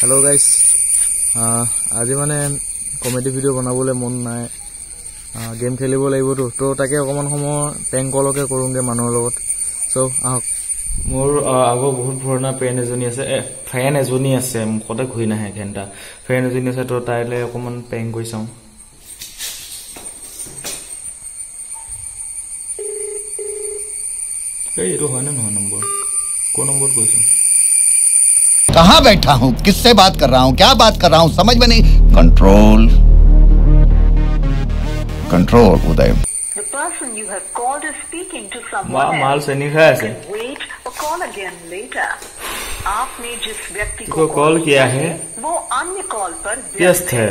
Hello guys आज माने comedy video बनाबले मन नाय गेम खेलिब लागिबतो तो ताके अकमान समय पेंग कलके करूंगे मानुर लगत सो मोर आगो बहुत पुराना पेन एजनी আছে फैन एजनी আছে मुखते घुई नाहे घंटा फैन एजनी আছে तो ताइले अकमान पेंग कइ चाउ ए एतो হয় না नंबर को नंबर কৈছো कहाँ बैठा हूँ किससे बात कर रहा हूँ क्या बात कर रहा हूँ समझ में नहीं control control Uday The person you have called is speaking to someone mall else. से नहीं खाया से Wait or call again later. आपने जिस व्यक्ति को को कॉल किया है वो अन्य कॉल पर व्यस्त है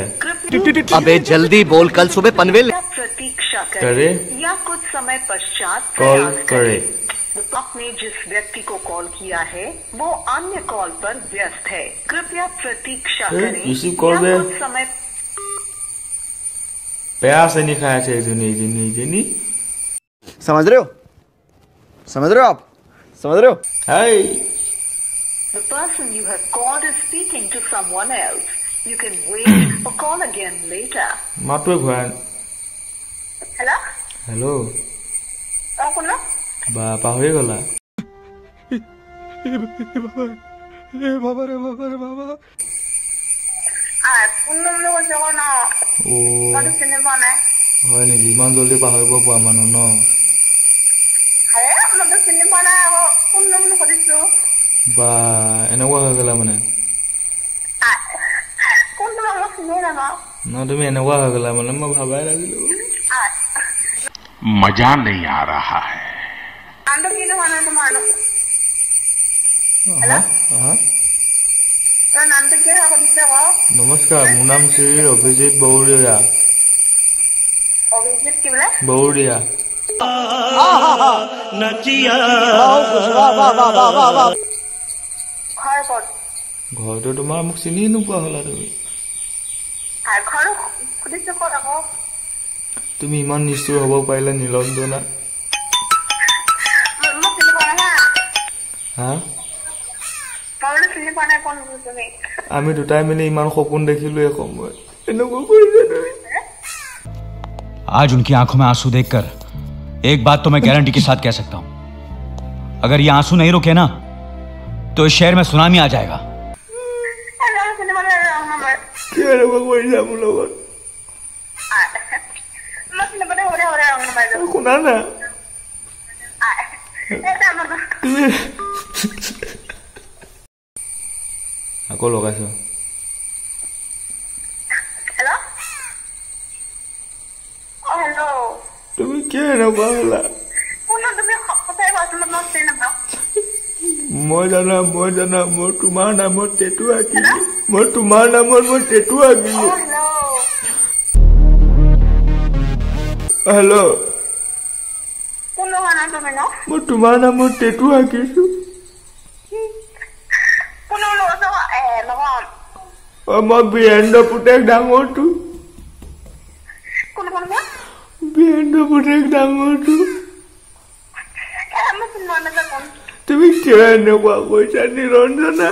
अबे जल्दी बोल कल सुबह पनवेल प्रतीक्षा करे करे या कुछ समय पश्चात कॉल प्रयास करे आपने जिस व्यक्ति को कॉल किया है वो अन्य कॉल पर व्यस्त है कृपया प्रतीक्षा करें रिसीव कॉल या में कुछ समय प्यार से नहीं खाया से जनी समझ रहे हो आप समझ रहे हो हाय The person you have called is speaking to someone else. You can wait or call again later. मातुए घुआन Hello? Hello कौन? बा पाहरी गला ओ হয় নেকি ইমান জলদি পাহৰিব পৰা মানুহ ন বা এনেকুৱা হৈ গলা মানে ন তুমি এনেকুৱা হৈ গলা মানে মই ভাবাই লাগিলো मजा नहीं आ रहा है नमस्कार মোৰ নাম শ্ৰী অভিজিত বৌৰিয়া বৌৰিয়া ঘৰটো তোমাৰ মোক চিনি নোপোৱা হলা তুমি ইমান নিষ্ঠুৰ হ'ব পাৰিলা নীলঞ্জনা হা আমি দুটাই মিলি ইমান সপোন দেখিলো এই সময় এনেকুৱা কৰিছে তুমি आज उनकी आंखों में आंसू देखकर एक बात तो मैं गारंटी के साथ कह सकता हूं अगर ये आंसू नहीं रुके ना तो इस शहर में सुनामी आ जाएगा শুনা না আকৌ লগাইছ তুমি কি এনেকুৱা হলা মই জানা মই তোমাৰ নামত টেটু আঁকিলো মই তোমাৰ নামত মই টেটু আঁকিলো হেল্ল' মই তোমাৰ নামত টেটু আঁকিছো মই বীৰেন্দ্ৰ পুতেক ডাঙৰটো বীৰেন্দ্ৰ পুতেক ডাঙৰটো তুমি কিয় এনেকুৱা কৈছা নিৰঞ্জনা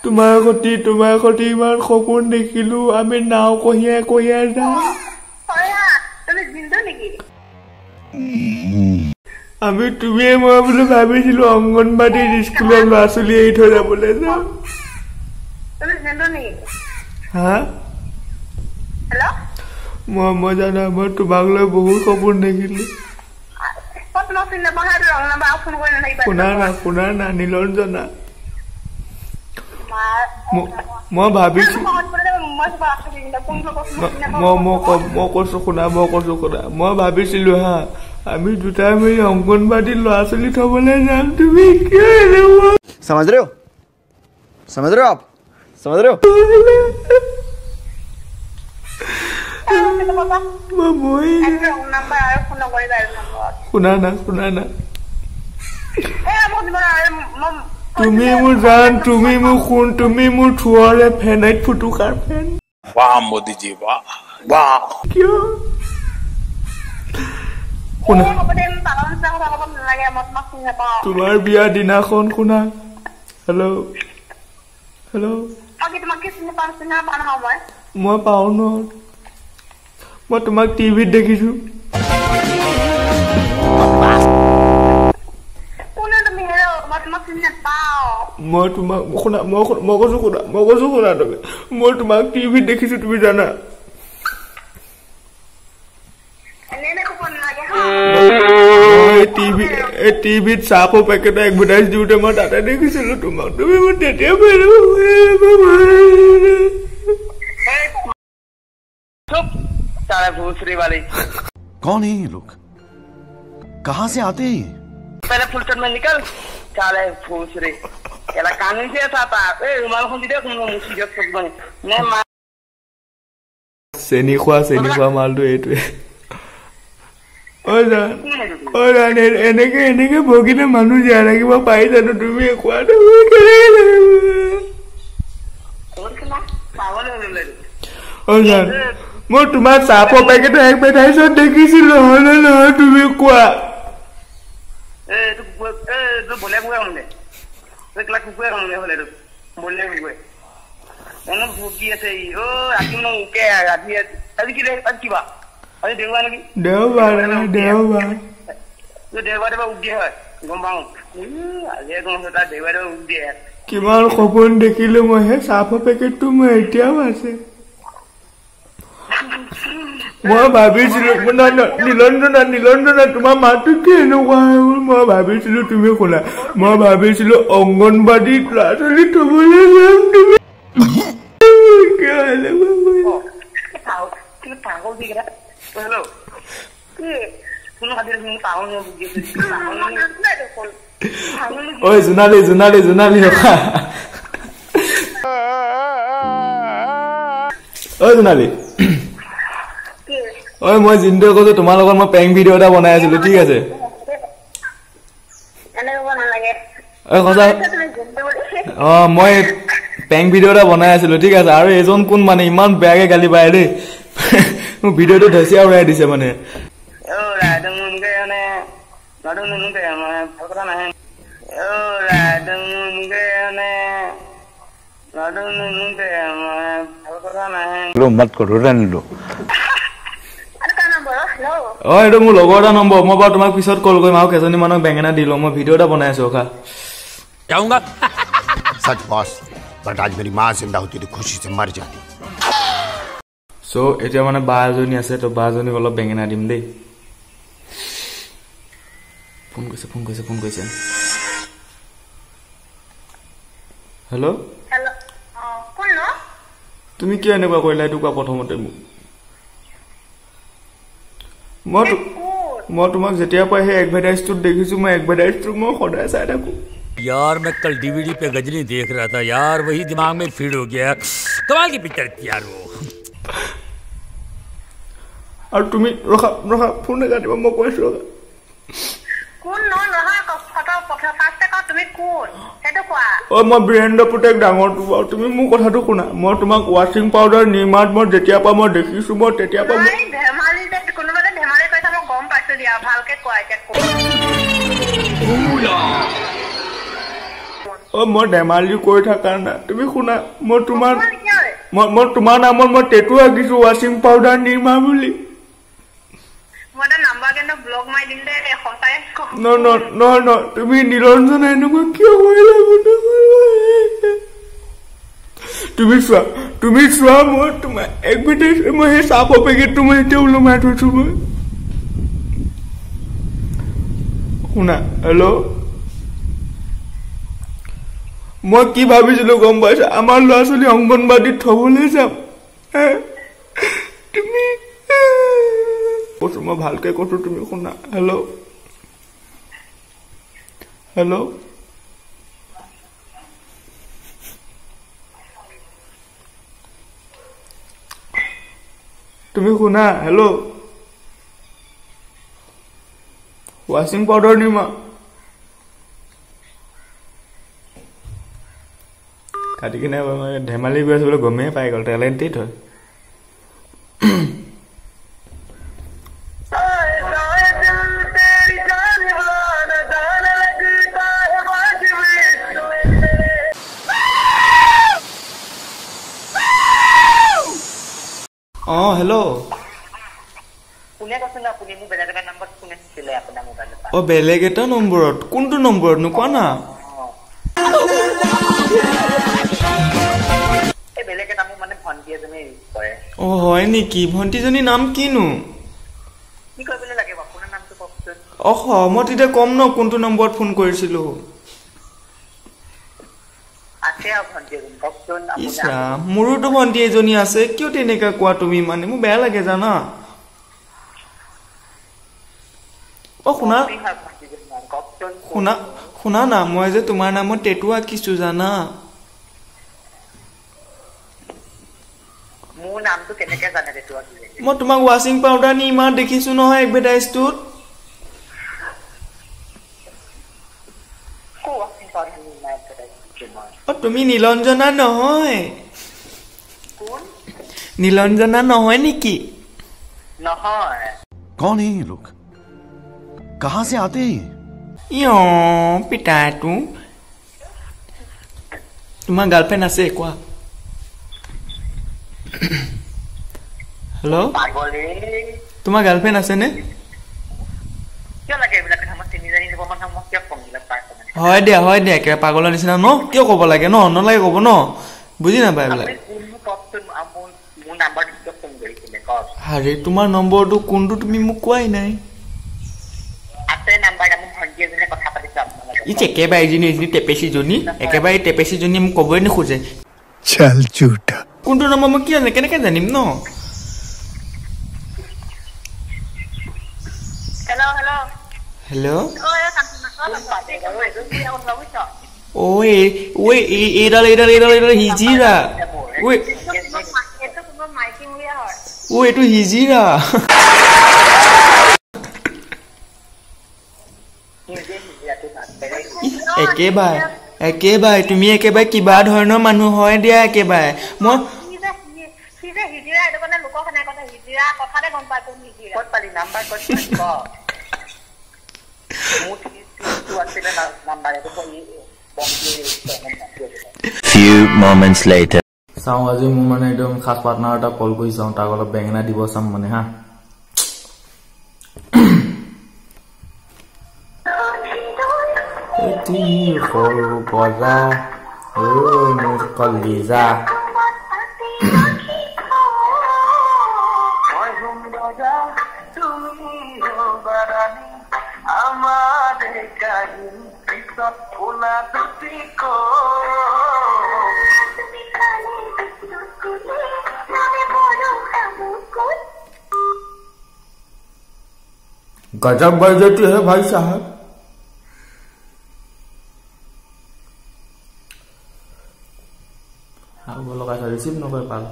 তোমাৰ সতি ইমান সপোন দেখিলো আমি নাও কঢ়িয়াই যাওঁ আমি তুমিয়ে মই বোলো ভাবিছিলো অংগনবাদীৰ স্কুলৰ ল'ৰা ছোৱালী এৰি থৈ যাবলৈ যাওঁ হা মই জানা মই তোমাক লৈ বহুত সপোন দেখিলো শুনা না নীলঞ্জনা মই ভাবিছো মই কৈছো শুনা মই ভাবিছিলো হা আমি দুটাই মিলি অংগনবাদীৰ ল'ৰা ছোৱালী থবলৈ যাম তুমি কিয় समझ रहे हो आप समझ रहे हो শুনা না তুমি মোৰ জান তুমি মোৰ শুন তুমি মোৰ থুৱৰে ফেনাইট ফুটুকাৰ ফেন वाह मोदी जी वाह वाह কিয় শুনা হ'ব দে পালন চাহ অলপ নালাগে মই তোমাক চিনি নাপাওঁ তোমাৰ বিয়া দিনাখন শুনা হেল্ল' হেল্ল' কি তোমাক কি চিনি পাওঁ চিনি নাপাওঁ নহয় মই পাওঁ ন মই তোমাক টিভিত দেখিছো কোনে তুমি হেৰৌ মই তোমাক চিনি নাপাওঁ মই তোমাক শুনা মই কৈছো শুনা তুমি মই তোমাক টিভিত দেখিছো তুমি জানা এনে ক'ব নালাগে টিভিত চাহৰ পেকেট এডভাৰটাইজ দিওঁতে মই তাতে দেখিছিলো তোমাক তুমি মোক তেতিয়া सारे भूसरी वाले कौन है ये लोग कहाँ से आते हैं पहले फुलचट में निकल साले भूसरी याला कानून से आता ए रुमाल खोल दे तुम मुसी जब सब बने मैं मार চেনি খোৱা মালটো এইটোৱে এনেকে ভগিলে মানুহ জীয়াই ৰাখিব পাৰি জানো তুমি খোৱাটো মই তোমাৰ চাহৰ পেকেট এডভাৰটাইজত দেখিছিলো হলে নহয় তুমি কোৱা बोले हुए हमने एक लाख रुपए हमने होले तो बोले हुए एनो भूकी আছে ও আজি ন উকে আজি আজি কি বा আজি দেওবাৰ নেকি দেওবাৰ তো দেওবাৰে বা উকে হয় গম পাও আজি কোন হতা দেওবাৰে উকে কিমান সপোন দেখিলো মই হে চাহৰ পেকেটটো মই এতিয়াও আছে মই ভাবিছিলো নীলঞ্জনা তোমাৰ মাতটো কি এনেকুৱা মই ভাবিছিলো তুমি শুনা মই ভাবিছিলো অংগনবাদীত ল'ৰা ছোৱালী থবলৈ যাম তুমি পাগল দি গেলা হেল্ল' কোনো খাদিৰ তুমি পাগল ন বুজি ঐ জোনালী ঐ জোনালী ঐ মই জিন্দুৱে কৈছো তোমাৰ লগত মই পেং ভিডিঅ' এটা বনাই আছিলো ঠিক আছে মই পেং ভিডিঅ' এটা বনাই আছিলো ঠিক আছে আৰু এজন কোন মানে ইমান বেয়াকে গালি পায় দেই মোক ভিডিঅ'টো ধচিয়া উৰাই দিছে মানে मत करो रहने दो এইটো মোৰ লগৰ এটা নম্বৰ মই বাৰু তোমাক পিছত কল কৰিম আৰু কেইজনী মানুহক বেঙেনা দি লওঁ মই ভিডিঅ' এটা বনাই আছো ৰখা जाऊंगा सच बॉस बट आज मेरी माँ जिंदा होती तो खुशी से मर जाती সো এতিয়া মানে বা এজনী আছে তো বা এজনীক অলপ বেঙেনা দিম দেই ফোন কৰিছে হেল্ল' কোন ন তুমি কিয় এনেকুৱা কৰিলা এইটো কোৱা প্ৰথমতে মোক মই তোমাক যেতিয়া পৰা সেই এডভাৰটাইজটোত দেখিছো মই এডভাৰটাইজটো মই সদায় চাই থাকো यार मैं कल डीवीडी पे गजनी देख रहा था यार वही दिमाग में फीड हो गया कमाल की पिक्चर थी यार वो আৰু তুমি ৰখা ফোন কাটিবা মই কৈছো ৰখা কোন ন নহয় ফটো ফাৰ্ষ্ট ক তুমি কোন সেইটো কোৱা মই বীৰেন্দ্ৰ পুতেক ডাঙৰটো বাৰু তুমি মোৰ কথাটো শুনা মই তোমাক ৱাশ্বিং পাউডাৰ নিৰ্মাত মই যেতিয়া পৰা মই দেখিছো মই তেতিয়া পৰা ধেমালি কোনোবাতে ধেমালি কৈছা মই গম পাইছো দিয়া ভালকে কোৱা এতিয়া মই ধেমালি কৰি থকা না তুমি শুনা মই তোমাৰ নামত মই টেটু আঁকিছো ৱাশ্বিং পাউডাৰ নিৰ্মা বুলি তুমি নীলঞ্জনা এনেকুৱা কিয় কৰিলা তুমি চোৱা মই তোমাৰ এডভাৰটাইজ মই সেই চাহৰ পেকেটটো মই এতিয়া ওলমাই থৈছো মই শুনা হেল্ল' মই কি ভাবিছিলো গম পাইছা আমাৰ ল'ৰা ছোৱালী অংগনবাদীত থবলৈ যাম তুমি কৈছো মই ভালকে কৈছো তুমি শুনা হেল্ল' তুমি শুনা হেল্ল' ৱাশ্বিং পাউডাৰ নিমা কাটি কিনে ধেমালি কৰি আছো বোলে গমেই পাই গ'ল টেলেণ্টেড হয় হেল্ল' কোনে কৈছে না আপুনি মোক বেলেগ এটা নম্বৰ কোনে দিছিলে আপোনাৰ মোবাইলত বেলেগ এটা নম্বৰত কোনটো নম্বৰত নো কোৱা না এই বেলেগ এটা মোক মানে ভণ্টি এজনী কৰে হয় নেকি ভণ্টিজনীৰ নাম কিনো কি কৰিবলৈ লাগে আপোনাৰ নামটো কওকচোন মই তেতিয়া কম ন কোনটো নম্বৰত ফোন কৰিছিলো আছে ভণ্টি এজনী কওকচোন ইছৰা মোৰোতো ভণ্টি এজনী আছে কিয় তেনেকা কোৱা তুমি মানে মোৰ বেয়া লাগে জানা শুনা না মই যে তোমাৰ নামত টেটু আঁকিছো জানা মোৰ নামটো কেনেকে জানে টেটু আঁকিলে মই তোমাক ৱাশ্বিং পাউডাৰ নি ইমান দেখিছো নহয় এডভাৰটাইজটোত তুমি নীলঞ্জনা নহয় নীলঞ্জনা নহয় নেকি নহয় कौन है ये लोग कहां से आते हैं পিতাটো তোমাৰ গাৰ্লফ্ৰেণ্ড আছে কোৱা হেল্ল' তোমাৰ গাৰ্লফ্ৰেণ্ড আছে নে হয় দিয়া একেবাৰে পাগলৰ নিচিনা ন কিয় ক'ব লাগে ন নলাগে ক'ব ন বুজি নাপায় এইবিলাক আৰে তোমাৰ নম্বৰটো কোনটো তুমি মোক কোৱাই নাই একেবাৰে এজনী টেপেচিজনী একেবাৰে টেপেচিজনী মোক ক'বই নোখোজে কোনটো নম্বৰ মই কি জানো কেনেকে জানিম ন হেল্ল' এইডাল হিজিৰা এইটো হিজিৰা একেবাৰে তুমি একেবাৰে কিবা ধৰণৰ মানুহ হয় দিয়া একেবাৰে মই Few moments later. চাওঁ আজি মোৰ মানে একদম খাস পাৰ্টনাৰ এটা কল কৰি চাওঁ তাক অলপ বেঙেনা দিব চাম মানে হা এটি সৰু গজা মোৰ কলিজা गजब बजती है भाई साहब हाँ बोलो कैसा रिसीव न कर पाल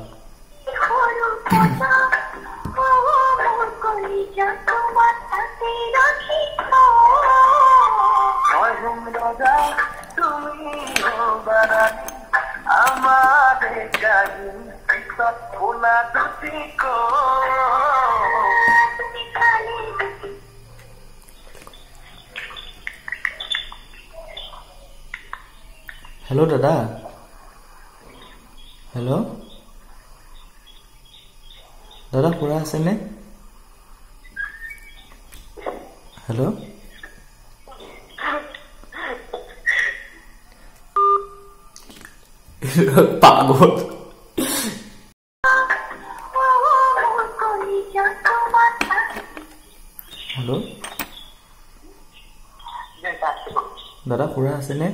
हेलो दादा हेलो दादा खुरा আছে নে हेलो पागल हेलो दादा खुरा আছে নে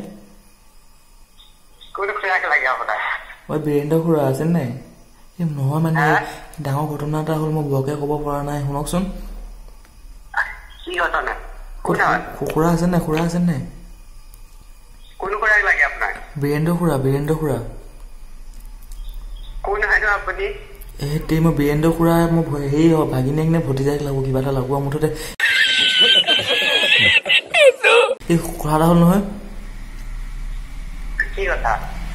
বীৰেন্দ্ৰ খুৰা আছে নাই নহয় মানে ডাঙৰ ঘটনা এটা হ'ল মই বৰকে ক'ব পৰা নাই শুনকচোন খুৰা আছে নাই বীৰেন্দ্ৰ খুৰা মই বীৰেন্দ্ৰ খুৰা মই হেৰি ভাগিনীয়েক নে ভতিজাক লাগো কিবা এটা লাগোৱা মুঠতে এই খুৰা এটা হ'ল নহয়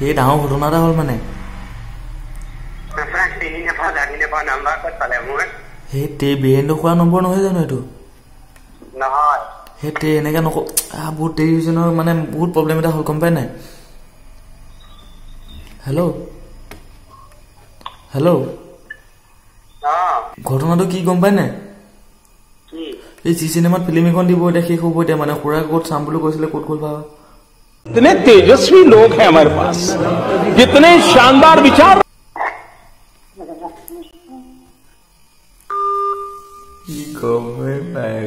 এই ডাঙৰ ঘটনা এটা হ'ল মানে সেই বীৰেন্দ্ৰ খুৰা নম্বৰ নহয় জানো এইটো সেই এনেকে নক বহুত দেৰি হৈছে নহয় মানে বহুত প্ৰব্লেম এটা হ'ল গম পাই নাই হেল্ল' ঘটনাটো কি গম পাই নাই এই জি চিনেমাত ফিল্ম এখন দিব এতিয়া শেষ হ'ব এতিয়া মানে খুৰা ক'ত চাম বুলি কৈছিলে ক'ত গ'ল ভাবা इतने तेजस्वी लोग हैं हमारे पास कितने शानदार विचार কি গমে পাই